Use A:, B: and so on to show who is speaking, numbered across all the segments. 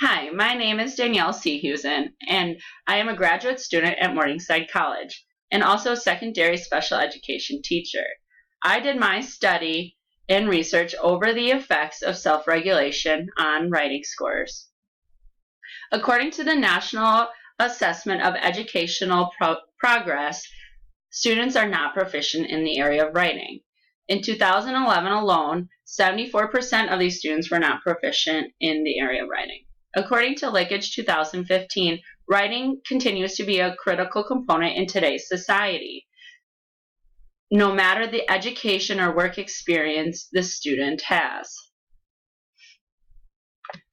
A: Hi, my name is Danielle Seehusen, and I am a graduate student at Morningside College and also a secondary special education teacher. I did my study and research over the effects of self-regulation on writing scores. According to the National Assessment of Educational Progress, students are not proficient in the area of writing. In 2011 alone, 74% of these students were not proficient in the area of writing. According to Lickage 2015, writing continues to be a critical component in today's society, no matter the education or work experience the student has.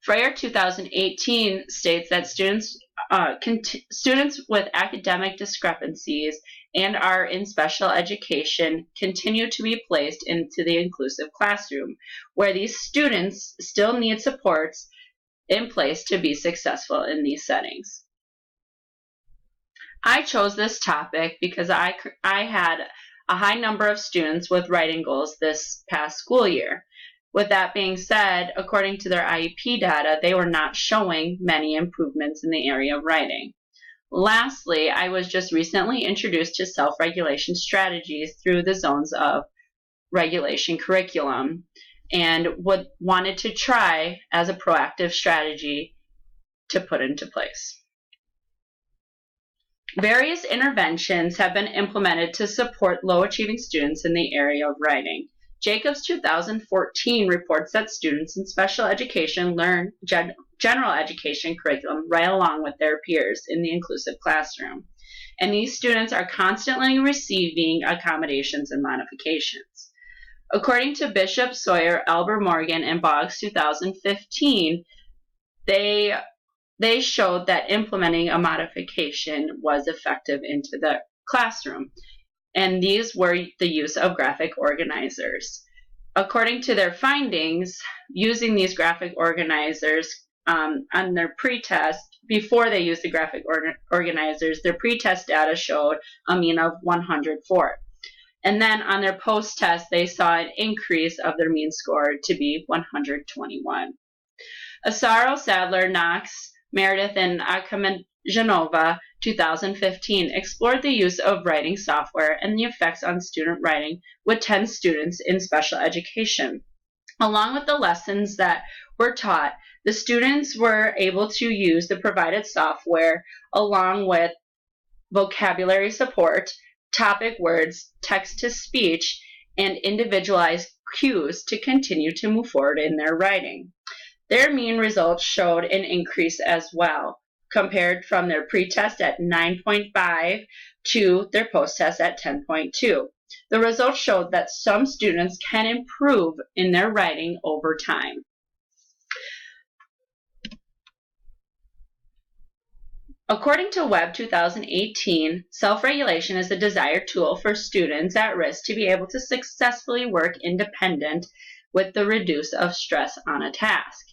A: Freyer 2018 states that students with academic discrepancies and are in special education continue to be placed into the inclusive classroom, where these students still need supports in place to be successful in these settings. I chose this topic because I had a high number of students with writing goals this past school year. With that being said, according to their IEP data, they were not showing many improvements in the area of writing. Lastly, I was just recently introduced to self-regulation strategies through the Zones of Regulation curriculum and wanted to try as a proactive strategy to put into place. Various interventions have been implemented to support low-achieving students in the area of writing. Jacobs 2014 reports that students in special education learn general education curriculum right along with their peers in the inclusive classroom, and these students are constantly receiving accommodations and modifications. According to Bishop, Sawyer, Albert Morgan, and Boggs 2015, they showed that implementing a modification was effective into the classroom, and these were the use of graphic organizers. According to their findings, using these graphic organizers on their pretest, before they used the graphic organizers, their pretest data showed a mean of 104. And then on their post-test, they saw an increase of their mean score to be 121. Asaro, Sadler, Knox, Meredith, and Akamanjanova 2015 explored the use of writing software and the effects on student writing with 10 students in special education. Along with the lessons that were taught, the students were able to use the provided software along with vocabulary support, topic words, text-to-speech, and individualized cues to continue to move forward in their writing. Their mean results showed an increase as well, compared from their pretest at 9.5 to their post-test at 10.2. The results showed that some students can improve in their writing over time. According to Webb 2018, self-regulation is a desired tool for students at risk to be able to successfully work independent with the reduce of stress on a task.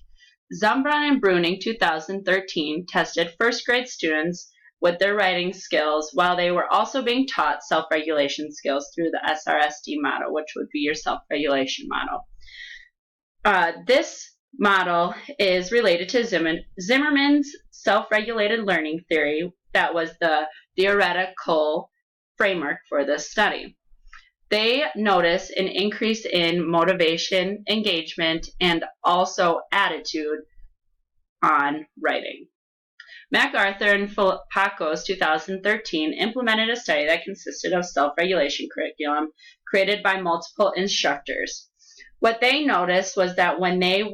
A: Zumbrun and Bruning 2013 tested first grade students with their writing skills while they were also being taught self-regulation skills through the SRSD model, which would be your self-regulation model. This model is related to Zimmerman's self-regulated learning theory. That was the theoretical framework for this study. They noticed an increase in motivation, engagement, and also attitude on writing. MacArthur and Pacos 2013 implemented a study that consisted of self-regulation curriculum created by multiple instructors. What they noticed was that when they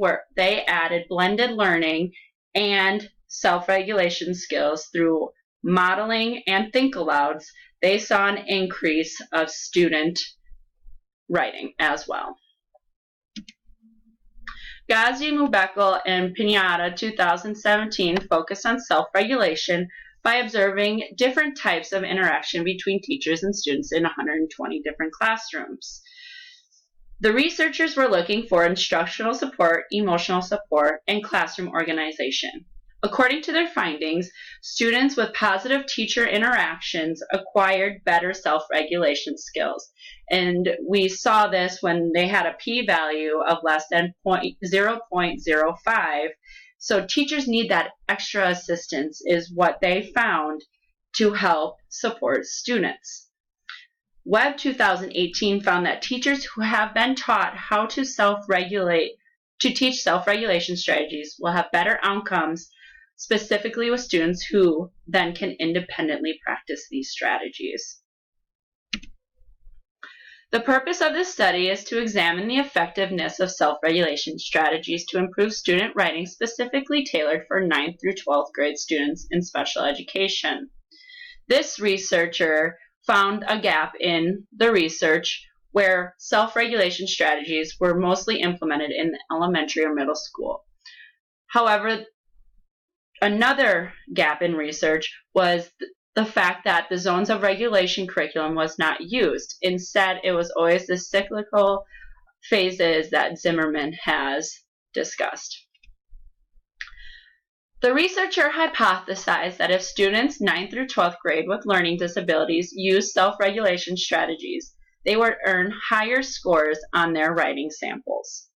A: added blended learning and self-regulation skills through modeling and think alouds, they saw an increase of student writing as well. Ghazi, Mubekel, and Pinata 2017 focused on self-regulation by observing different types of interaction between teachers and students in 120 different classrooms. The researchers were looking for instructional support, emotional support, and classroom organization. According to their findings, students with positive teacher interactions acquired better self-regulation skills. And we saw this when they had a p-value of less than 0.05. So teachers need that extra assistance is what they found to help support students. Webb 2018 found that teachers who have been taught how to teach self-regulation strategies will have better outcomes, specifically with students who then can independently practice these strategies. The purpose of this study is to examine the effectiveness of self-regulation strategies to improve student writing specifically tailored for 9th through 12th grade students in special education. This researcher found a gap in the research where self-regulation strategies were mostly implemented in elementary or middle school. However, another gap in research was the fact that the zones of regulation curriculum was not used. Instead, it was always the cyclical phases that Zimmerman has discussed. The researcher hypothesized that if students 9th through 12th grade with learning disabilities use self-regulation strategies, they would earn higher scores on their writing samples.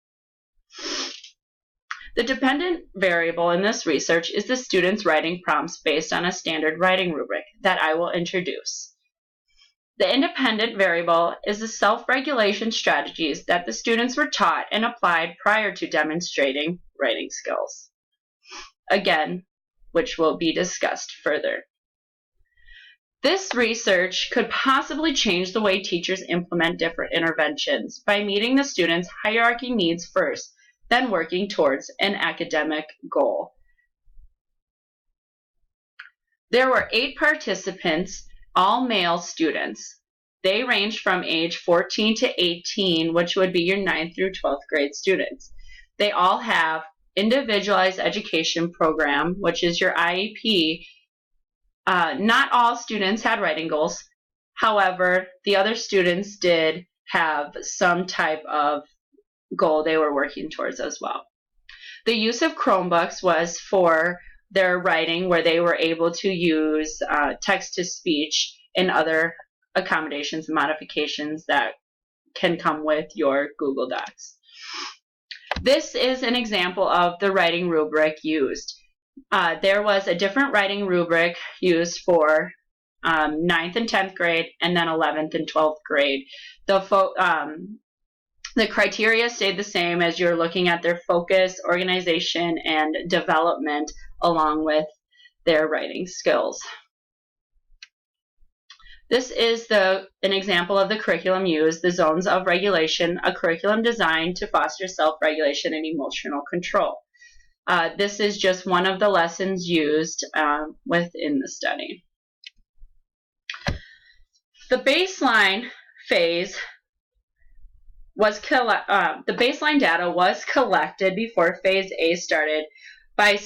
A: The dependent variable in this research is the student's writing prompts based on a standard writing rubric that I will introduce. The independent variable is the self-regulation strategies that the students were taught and applied prior to demonstrating writing skills. Again, which will be discussed further. This research could possibly change the way teachers implement different interventions by meeting the students' hierarchy needs first, then working towards an academic goal. There were 8 participants, all male students. They ranged from age 14 to 18, which would be your 9th through 12th grade students. They all have Individualized Education Program, which is your IEP. Not all students had writing goals. However, the other students did have some type of goal they were working towards as well. The use of Chromebooks was for their writing, where they were able to use text-to-speech and other accommodations and modifications that can come with your Google Docs. This is an example of the writing rubric used. There was a different writing rubric used for 9th and 10th grade, and then 11th and 12th grade. The criteria stayed the same as you're looking at their focus, organization, and development along with their writing skills. This is an example of the curriculum used, the zones of regulation, a curriculum designed to foster self-regulation and emotional control. This is just one of the lessons used within the study. The baseline phase was the baseline data was collected before Phase A started by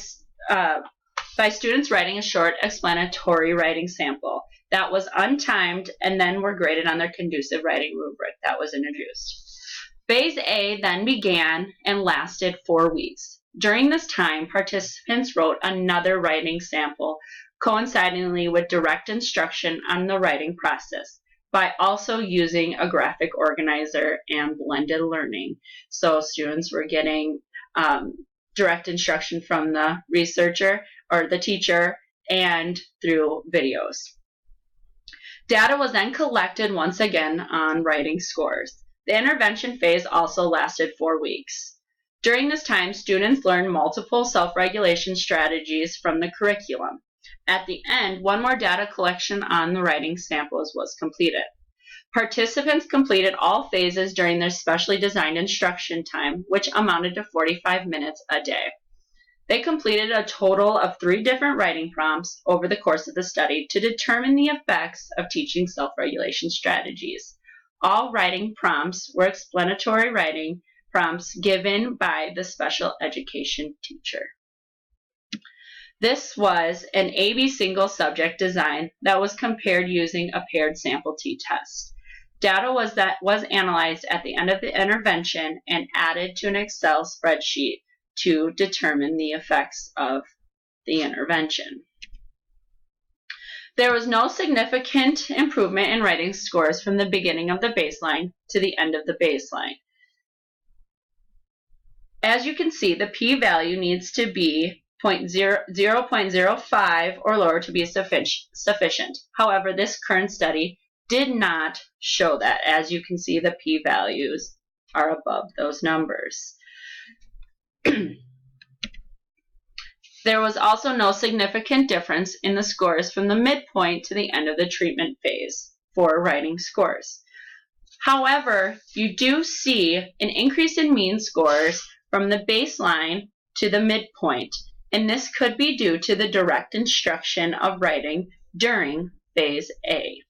A: students writing a short explanatory writing sample that was untimed and then were graded on their conducive writing rubric that was introduced. Phase A then began and lasted 4 weeks. During this time, participants wrote another writing sample coincidingly with direct instruction on the writing process by also using a graphic organizer and blended learning. So students were getting direct instruction from the researcher or the teacher and through videos. Data was then collected once again on writing scores. The intervention phase also lasted 4 weeks. During this time, students learned multiple self-regulation strategies from the curriculum. At the end, one more data collection on the writing samples was completed. Participants completed all phases during their specially designed instruction time, which amounted to 45 minutes a day. They completed a total of 3 different writing prompts over the course of the study to determine the effects of teaching self-regulation strategies. All writing prompts were explanatory writing prompts given by the special education teacher. This was an AB single subject design that was compared using a paired sample t-test. Data was analyzed at the end of the intervention and added to an Excel spreadsheet to determine the effects of the intervention. There was no significant improvement in writing scores from the beginning of the baseline to the end of the baseline. As you can see, the p-value needs to be 0.05 or lower to be sufficient. However, this current study did not show that. As you can see, the p-values are above those numbers. There was also no significant difference in the scores from the midpoint to the end of the treatment phase for writing scores. However, you do see an increase in mean scores from the baseline to the midpoint, and this could be due to the direct instruction of writing during phase A.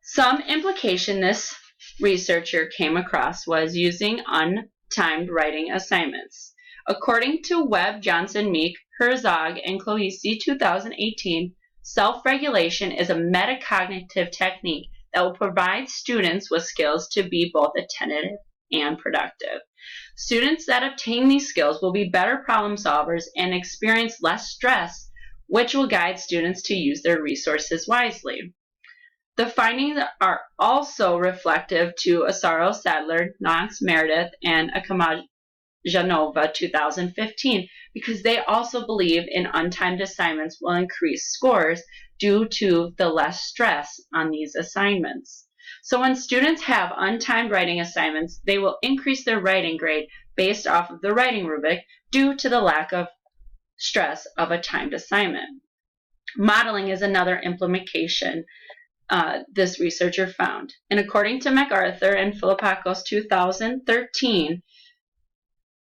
A: Some implication this researcher came across was using untimed writing assignments. According to Webb, Johnson, Meek, Herzog, and Clohesi 2018, self-regulation is a metacognitive technique that will provide students with skills to be both attentive and productive. Students that obtain these skills will be better problem solvers and experience less stress, which will guide students to use their resources wisely. The findings are also reflective to Asaro, Sadler, Knox, Meredith, and Akamajanova 2015 because they also believe in untimed assignments will increase scores due to the less stress on these assignments. So when students have untimed writing assignments, they will increase their writing grade based off of the writing rubric due to the lack of stress of a timed assignment. Modeling is another implication this researcher found. And according to MacArthur and Philippakos 2013,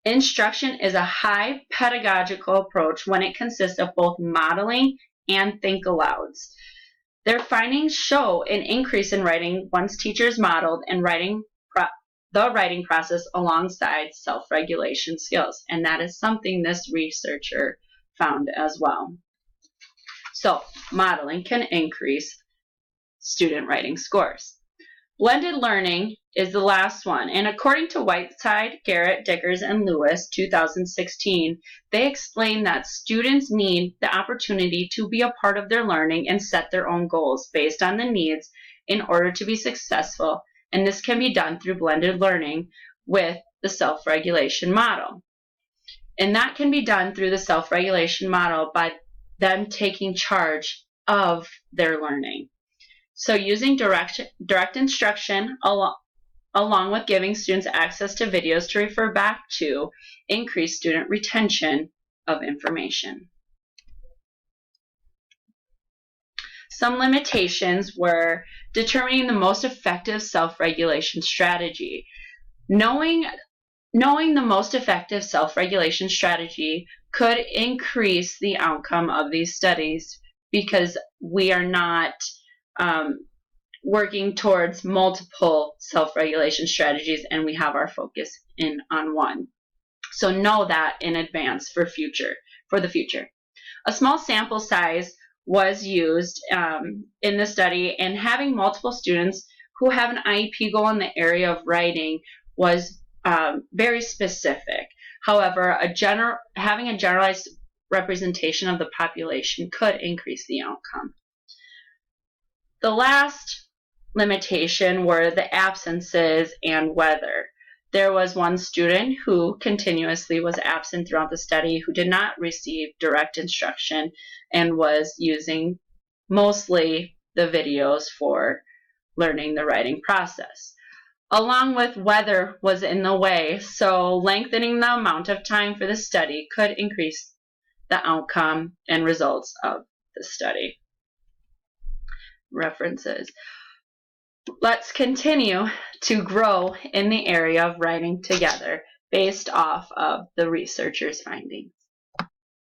A: instruction is a high pedagogical approach when it consists of both modeling and think-alouds. Their findings show an increase in writing once teachers modeled and the writing process alongside self-regulation skills. And that is something this researcher found as well. So modeling can increase student writing scores. Blended learning is the last one, and according to Whiteside, Garrett, Dickers, and Lewis 2016, they explain that students need the opportunity to be a part of their learning and set their own goals based on the needs in order to be successful, and this can be done through blended learning with the self-regulation model. And that can be done through the self-regulation model by them taking charge of their learning. So using direct instruction along with giving students access to videos to refer back to increase student retention of information. Some limitations were determining the most effective self-regulation strategy. Knowing the most effective self-regulation strategy could increase the outcome of these studies because we are not working towards multiple self-regulation strategies and we have our focus on one. So know that in advance for the future. A small sample size was used in the study, and having multiple students who have an IEP goal in the area of writing was very specific. However, having a generalized representation of the population could increase the outcome. The last limitation were the absences and weather. There was one student who continuously was absent throughout the study who did not receive direct instruction and was using mostly the videos for learning the writing process. Along with weather was in the way, so lengthening the amount of time for the study could increase the outcome and results of the study. References. Let's continue to grow in the area of writing together based off of the researcher's findings.